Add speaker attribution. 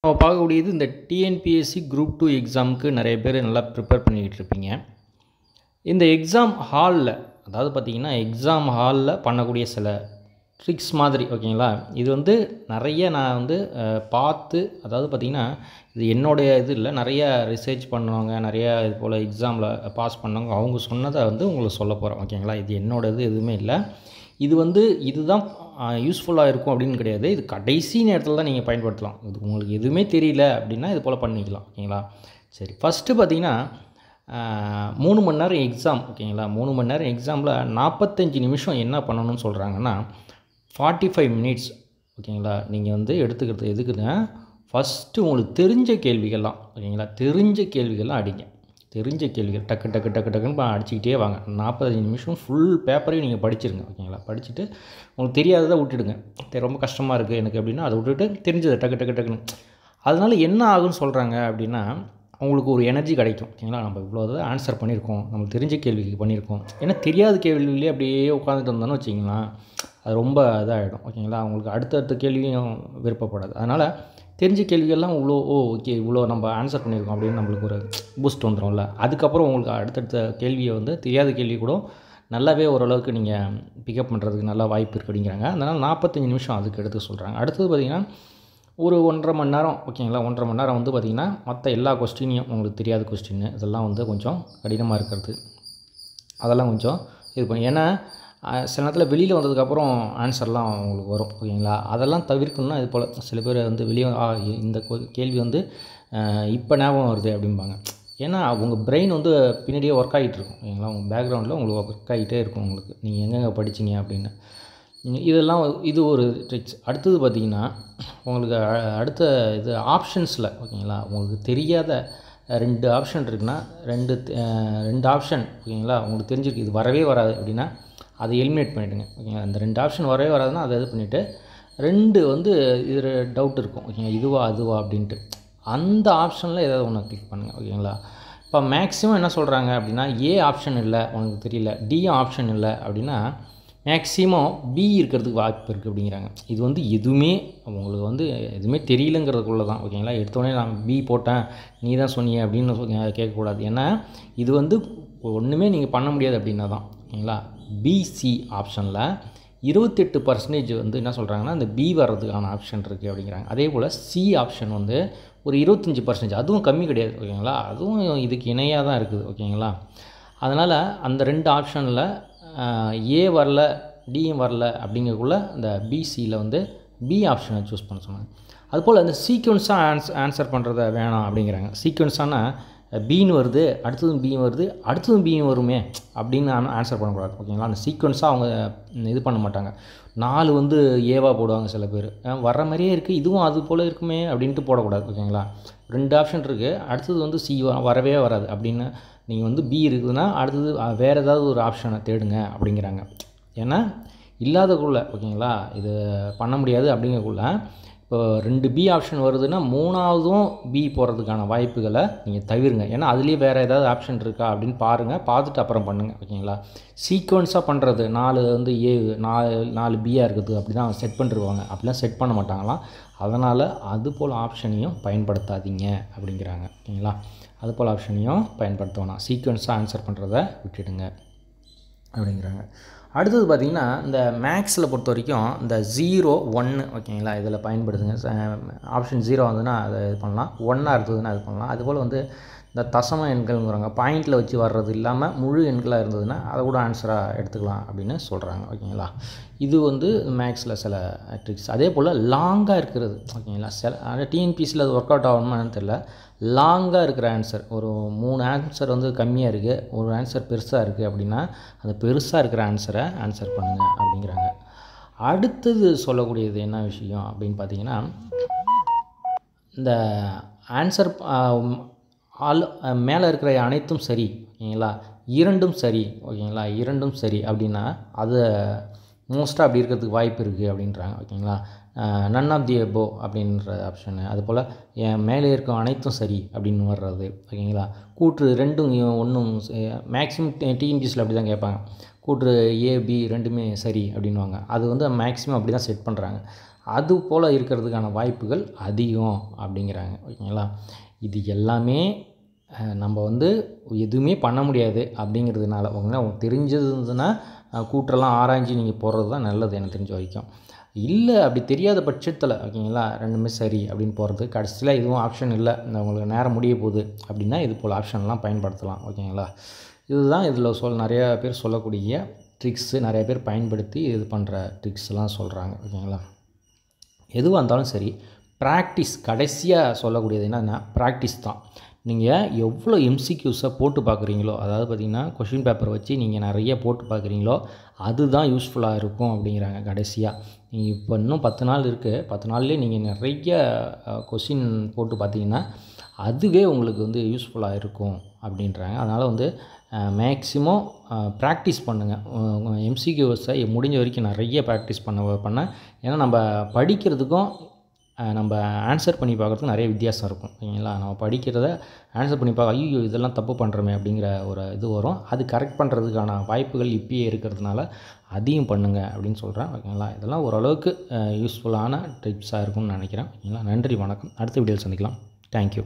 Speaker 1: நம்ம பார்க்கக்கூடியது இந்த டிஎன்பிஎஸ்சி குரூப் 2 எக்ஸாமுக்கு நிறைய பேர் நல்லா ப்ரிப்பேர் பண்ணிக்கிட்டு இருப்பீங்க. இந்த எக்ஸாம் ஹாலில், அதாவது பார்த்திங்கன்னா எக்ஸாம் ஹாலில் பண்ணக்கூடிய சில ட்ரிக்ஸ் மாதிரி, ஓகேங்களா? இது வந்து நிறைய நான் வந்து பார்த்து, அதாவது பார்த்திங்கன்னா இது என்னுடைய இது இல்லை, நிறைய ரிசர்ச் பண்ணுவாங்க, நிறையா இது போல் எக்ஸாமில் பாஸ் பண்ணவங்க அவங்க சொன்னதை வந்து உங்களுக்கு சொல்ல போகிறேன், ஓகேங்களா? இது என்னோடது எதுவுமே இல்லை. இது வந்து இதுதான் யூஸ்ஃபுல்லாக இருக்கும் அப்படின்னு கிடையாது. இது கடைசி நேரத்தில் தான் நீங்கள் பயன்படுத்தலாம். இது உங்களுக்கு எதுவுமே தெரியல அப்படின்னா இது போல் பண்ணிக்கலாம், ஓகேங்களா? சரி, ஃபஸ்ட்டு பார்த்திங்கன்னா 3 மணி நேரம் எக்ஸாம், ஓகேங்களா? 3 மணி நேரம் எக்ஸாமில் 45 நிமிஷம் என்ன பண்ணணும்னு சொல்கிறாங்கன்னா 45 மினிட்ஸ், ஓகேங்களா? நீங்கள் வந்து எடுத்துக்கிறது எதுக்குன்னா, ஃபஸ்ட்டு உங்களுக்கு தெரிஞ்ச கேள்விகள்லாம், ஓகேங்களா? தெரிஞ்ச கேள்விகள்லாம் அடிங்க. தெரிஞ்ச கேள்விகள் டக்கு டக்கு டக்கு டக்குன்னு அடிச்சுக்கிட்டே வாங்க. 45 நிமிஷம் ஃபுல் பேப்பரையும் நீங்கள் படிச்சிருங்க, ஓகேங்களா? படிச்சுட்டு உங்களுக்கு தெரியாததை விட்டுடுங்க. ரொம்ப கஷ்டமாக இருக்குது எனக்கு அப்படின்னா அதை விட்டுட்டு தெரிஞ்சதை டக்கு டக்கு டக்குன்னு. அதனால் என்ன ஆகுன்னு சொல்கிறாங்க அப்படின்னா, அவங்களுக்கு ஒரு எனர்ஜி கிடைக்கும், ஓகேங்களா? நம்ம இவ்வளோ தான் ஆன்சர் பண்ணியிருக்கோம், நமக்கு தெரிஞ்ச கேள்விக்கு பண்ணியிருக்கோம். ஏன்னா தெரியாத கேள்வியிலே அப்படியே உட்காந்துட்டு வந்தோன்னு வச்சிங்களேன், அது ரொம்ப இதாகிடும், ஓகேங்களா? அவங்களுக்கு அடுத்தடுத்த கேள்வியும் விருப்பப்படாது. அதனால் தெரிஞ்ச கேள்விகள்லாம் இவ்வளோ ஓகே இவ்வளோ நம்ம ஆன்சர் பண்ணியிருக்கோம் அப்படின்னு நம்மளுக்கு ஒரு பூஸ்ட் வந்துடும்ல. அதுக்கப்புறம் உங்களுக்கு அடுத்தடுத்த கேள்வியை வந்து தெரியாத கேள்வி கூட நல்லாவே ஓரளவுக்கு நீங்கள் பிக்கப் பண்ணுறதுக்கு நல்லா வாய்ப்பு இருக்குது அப்படிங்கிறாங்க. அதனால் 45 நிமிஷம் அதுக்கு எடுத்து சொல்கிறாங்க. அடுத்தது பார்த்திங்கன்னா ஒரு 1.5 மணி நேரம், ஓகேங்களா? 1.5 மணி நேரம் வந்து பார்த்திங்கன்னா மற்ற எல்லா கொஸ்டினையும், உங்களுக்கு தெரியாத கொஸ்டின் இதெல்லாம் வந்து கொஞ்சம் கடினமாக இருக்கிறது அதெல்லாம் கொஞ்சம் இது பண்ணி, ஏன்னா சில நேரத்தில் வெளியில் வந்ததுக்கப்புறம் ஆன்சர்லாம் உங்களுக்கு வரும், ஓகேங்களா? அதெல்லாம் தவிர்க்கணும்னா இது போல் சில பேர் வந்து வெளியே இந்த கேள்வி வந்து இப்போ ஞாபகம் வருது அப்படிம்பாங்க. ஏன்னா உங்கள் பிரெயின் வந்து பின்னாடியே ஒர்க் ஆகிட்டு இருக்கும், ஓகேங்களா? உங்கள் பேக்ரவுண்டில் உங்களுக்கு ஒர்க் ஆகிட்டே இருக்கும், உங்களுக்கு நீங்கள் எங்கெங்கே படிச்சிங்க அப்படின்னு. இதெல்லாம் இது ஒரு ட்ரிக்ஸ். அடுத்தது பார்த்திங்கன்னா உங்களுக்கு அடுத்த இது ஆப்ஷன்ஸில், ஓகேங்களா? உங்களுக்கு தெரியாத 2 ஆப்ஷன் இருக்குன்னா 2 ஆப்ஷன், ஓகேங்களா? உங்களுக்கு தெரிஞ்சிருக்கு இது வரவே வராது அப்படின்னா அதை எலிமினேட் பண்ணிவிடுங்க, ஓகேங்களா? அந்த 2 ஆப்ஷன் வரவே வராதுன்னா அதை இது பண்ணிவிட்டு 2 வந்து இது டவுட் இருக்கும், ஓகேங்களா? இதுவா அதுவா அப்படின்ட்டு அந்த ஆப்ஷனில் ஏதாவது ஒன்று கிளிக் பண்ணுங்கள், ஓகேங்களா? இப்போ மேக்ஸிமம் என்ன சொல்கிறாங்க அப்படின்னா, ஏ ஆப்ஷன் இல்லை உனக்கு தெரியல, டி ஆப்ஷன் இல்லை அப்படின்னா மேக்ஸிமம் பி இருக்கிறதுக்கு வாய்ப்பு இருக்குது அப்படிங்கிறாங்க. இது வந்து எதுவுமே உங்களுக்கு வந்து எதுவுமே தெரியலங்கிறதுக்குள்ளே தான், ஓகேங்களா? எடுத்தோடனே நான் பி போட்டேன் நீ தான் சொன்னீங்க அப்படின்னு கேட்கக்கூடாது. ஏன்னா இது வந்து ஒன்றுமே நீங்கள் பண்ண முடியாது அப்படின்னா தான், ஓகேங்களா? பிசி ஆப்ஷனில் 28% வந்து என்ன சொல்கிறாங்கன்னா இந்த பி வர்றதுக்கான ஆப்ஷன் இருக்குது அப்படிங்கிறாங்க. அதே போல் சி ஆப்ஷன் வந்து ஒரு 25%, அதுவும் கம்மி கிடையாது, ஓகேங்களா? அதுவும் இதுக்கு இணையாக தான் இருக்குது, ஓகேங்களா? அதனால் அந்த 2 ஆப்ஷனில் ஏ வரல டியும் வரல அப்படிங்கக்குள்ளே அந்த பிசியில் வந்து பி ஆப்ஷனை சூஸ் பண்ண சொன்னாங்க. அதுபோல் அந்த சீக்வன்ஸாக ஆன்சர் பண்ணுறத வேணாம் அப்படிங்கிறாங்க. சீக்வன்ஸானா பின்னு வருது, அடுத்ததும் பியும் வருது, அடுத்ததும் பியும் வருமே அப்படின்னு ஆன்சர் பண்ணக்கூடாது, ஓகேங்களா? அந்த சீக்வன்ஸாக அவங்க இது பண்ண மாட்டாங்க. 4 வந்து ஏவாக போடுவாங்க சில பேர், வர்ற மாதிரியே இருக்குது இதுவும் அது போல் இருக்குமே அப்படின்ட்டு போடக்கூடாது, ஓகேங்களா? 2 ஆப்ஷன் இருக்குது, அடுத்தது வந்து சி வரவே வராது அப்படின்னு நீங்கள் வந்து பி இருக்குதுன்னா அடுத்தது வேறு ஏதாவது ஒரு ஆப்ஷனை தேடுங்க அப்படிங்கிறாங்க. ஏன்னா இல்லாதக்குள்ள, ஓகேங்களா? இது பண்ண முடியாது அப்படிங்கக்குள்ள இப்போ 2 பி ஆப்ஷன் வருதுன்னா 3ஆவதும் பி போகிறதுக்கான வாய்ப்புகளை நீங்கள் தவிருங்க. ஏன்னா அதுலேயே வேறு ஏதாவது ஆப்ஷன் இருக்கா அப்படின்னு பாருங்கள், பார்த்துட்டு அப்புறம் பண்ணுங்கள், ஓகேங்களா? சீக்வன்ஸாக பண்ணுறது 4 வந்து ஏ 4 பியாக இருக்குது அப்படி தான் செட் பண்ணிருவாங்க. அப்படிலாம் செட் பண்ண மாட்டாங்களாம். அதனால் அதுபோல் ஆப்ஷனையும் பயன்படுத்தாதீங்க அப்படிங்கிறாங்க, ஓகேங்களா? அதுபோல் ஆப்ஷனையும் பயன்படுத்த வேணாம், சீக்வன்ஸாக ஆன்சர் பண்ணுறத விட்டுடுங்க அப்படிங்கிறாங்க. அடுத்தது பார்த்திங்கன்னா இந்த மேக்ஸில் பொறுத்த வரைக்கும் இந்த 0, 1, ஓகேங்களா? இதில் பயன்படுத்துங்க. ஆப்ஷன் 0 வந்ததுன்னா அதை இது பண்ணலாம், 1ஆக இருந்ததுன்னா இது பண்ணலாம். அதுபோல் வந்து இந்த தசம எண்கள்ங்கிறாங்க, பாயிண்டில் வச்சு வர்றது இல்லாமல் முழு எண்களாக இருந்ததுன்னா அதை கூட ஆன்சராக எடுத்துக்கலாம் அப்படின்னு சொல்கிறாங்க, ஓகேங்களா? இது வந்து மேக்ஸில் சில ட்ரிக்ஸ். அதே போல் லாங்காக இருக்கிறது, ஓகேங்களா? ஆனால் டிஎன்பிசியில் அது ஒர்க் அவுட் ஆகணுமான்னு தெரியல. லாங்காக இருக்கிற ஆன்சர், ஒரு 3 ஆன்சர் வந்து கம்மியாக இருக்குது, ஒரு ஆன்சர் பெருசாக இருக்குது அப்படின்னா அந்த பெருசாக இருக்கிற ஆன்சரை ஆன்சர் பண்ணுங்கள் அப்படிங்கிறாங்க. அடுத்தது சொல்லக்கூடியது என்ன விஷயம் அப்படின்னு பார்த்தீங்கன்னா, இந்த ஆன்சர் மேலே இருக்கிற அனைத்தும் சரி, ஓகேங்களா? 2ம் சரி, ஓகேங்களா? 2ம் சரி அப்படின்னா அது மோஸ்ட்டாக அப்படி இருக்கிறதுக்கு வாய்ப்பு இருக்குது அப்படின்றாங்க, ஓகேங்களா? நன் ஆஃப் தி எபோ அப்படின்ற ஆப்ஷனு. அதுபோல் என் மேலே இருக்கும் அனைத்தும் சரி அப்படின்னு வர்றது, ஓகேங்களா? கூற்று 2ம் 1ம் மேக்ஸிமம் டிஎன்பிஎஸ்சியில் அப்படி தான் கேட்பாங்க. கூற்று ஏ பி 2மே சரி அப்படின்வாங்க. அது வந்து மேக்ஸிமம் அப்படி தான் செட் பண்ணுறாங்க. அது போல் இருக்கிறதுக்கான வாய்ப்புகள் அதிகம் அப்படிங்கிறாங்க. ஓகேங்களா? இது எல்லாமே நம்ம வந்து எதுவுமே பண்ண முடியாது அப்படிங்கிறதுனால ஓகேங்களா, தெரிஞ்சது இருந்ததுன்னா கூற்றெல்லாம் ஆராய்ஞ்சு நீங்கள் போடுறது தான் நல்லது எனக்கு தெரிஞ்ச வரைக்கும். இல்லை அப்படி தெரியாத பட்சத்தில் ஓகேங்களா, ரெண்டுமே சரி அப்படின்னு போகிறது, கடைசியில் எதுவும் ஆப்ஷன் இல்லை, உங்களுக்கு நேரம் முடிய போகுது அப்படின்னா இது போல் ஆப்ஷன்லாம் பயன்படுத்தலாம். ஓகேங்களா? இதுதான் இதில் நிறையா பேர் சொல்லக்கூடிய ட்ரிக்ஸு, நிறைய பேர் பயன்படுத்தி இது பண்ணுற ட்ரிக்ஸ்லாம் சொல்கிறாங்க. ஓகேங்களா? எதுவாக இருந்தாலும் சரி, ப்ராக்டிஸ் கடைசியாக சொல்லக்கூடியது என்னென்னா ப்ராக்டிஸ் தான். நீங்கள் எவ்வளோ எம்சிக்யூஸை போட்டு பார்க்குறீங்களோ, அதாவது பார்த்திங்கன்னா கொஷின் பேப்பர் வச்சு நீங்கள் நிறைய போட்டு பார்க்குறீங்களோ அதுதான் யூஸ்ஃபுல்லாக இருக்கும் அப்படிங்கிறாங்க. கடைசியாக நீங்கள் இப்போ இன்னும் 10 நாள் இருக்குது, 10 நாள்லேயே நீங்கள் நிறைய கொஷின் போட்டு பார்த்தீங்கன்னா அதுவே உங்களுக்கு வந்து யூஸ்ஃபுல்லாக இருக்கும் அப்படின்றாங்க. அதனால் வந்து மேக்ஸிமம் ப்ராக்டிஸ் பண்ணுங்கள். எம்சிக்யூஸை முடிஞ்ச வரைக்கும் நிறைய ப்ராக்டிஸ் பண்ண ஏன்னா நம்ம படிக்கிறதுக்கும் நம்ம ஆன்சர் பண்ணி பார்க்குறதுக்கும் நிறைய வித்தியாசம் இருக்கும். ஓகேங்களா? நம்ம படிக்கிறத ஆன்சர் பண்ணி பார்க்க ஐயோ இதெல்லாம் தப்பு பண்ணுறோமே அப்படிங்கிற ஒரு இது வரும். அது கரெக்ட் பண்ணுறதுக்கான வாய்ப்புகள் இப்பயே இருக்கிறதுனால அதையும் பண்ணுங்கள் அப்படின்னு சொல்கிறேன். ஓகேங்களா? இதெல்லாம் ஓரளவுக்கு யூஸ்ஃபுல்லான டிப்ஸாக இருக்கும்னு நினைக்கிறேன். ஓகேங்களா? நன்றி, வணக்கம். அடுத்த வீடியோவில் சந்திக்கலாம். தேங்க்யூ.